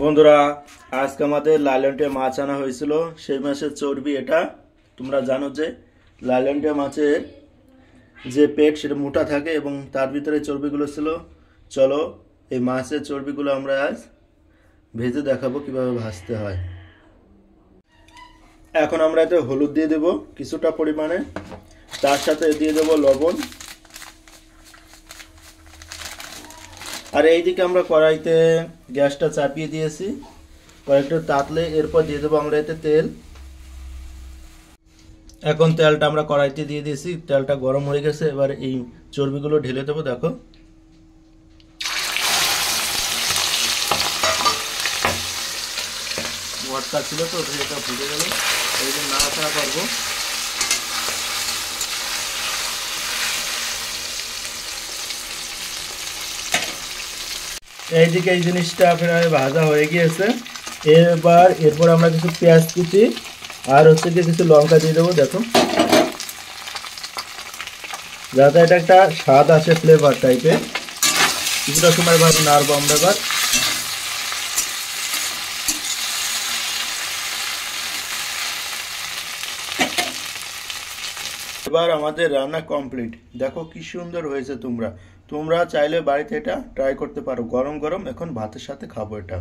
বন্ধুরা, আজকে আমাদের লাইলনটিয়া মাছ আনা হয়েছিল। সেই মাছের চর্বি এটা। তোমরা জানো যে লাইলনটিয়া মাছের যে পেট সেটা মোটা থাকে এবং তার ভিতরে চর্বিগুলো ছিল। চলো এই মাছের চর্বিগুলো আমরা আজ ভেজে দেখাবো কিভাবে ভাজতে হয়। এখন আমরা এতে হলুদ দিয়ে দেব কিছুটা পরিমাণে, তার সাথে দিয়ে দেব লবণ। আর এইদিকে আমরা কড়াইতে গ্যাসটা চাপিয়ে দিয়েছি, কয়েকটা তাতলে এরপর দিয়ে দেবো আমরা এতে তেল। এখন তেলটা আমরা কড়াইতে দিয়ে দিয়েছি, তেলটা গরম হয়ে গেছে। এবার এই চর্বিগুলো ঢেলে দেবো। দেখো মটকা ছিল তো এটা ফুটে গেল, এই জন্য নাড়াচাড়া করবো। এইদিকে এই জিনিসটা প্রায় ভাজা হয়ে গিয়েছে। এরপর আমরা কিছু পেঁয়াজ কুচি আর হচ্ছে কি কিছু লঙ্কা দিয়ে দেবো। দেখো যাতে এটা একটা স্বাদ আসে, ফ্লেভার টাইপের। কিছুটা সময় ভাবে নাড়বো আমরা। এবার আমাদের রান্না কমপ্লিট। দেখো কি সুন্দর হয়েছে। তোমরা চাইলে বাড়িতে এটা ট্রাই করতে পারো। গরম গরম এখন ভাতের সাথে খাবো এটা।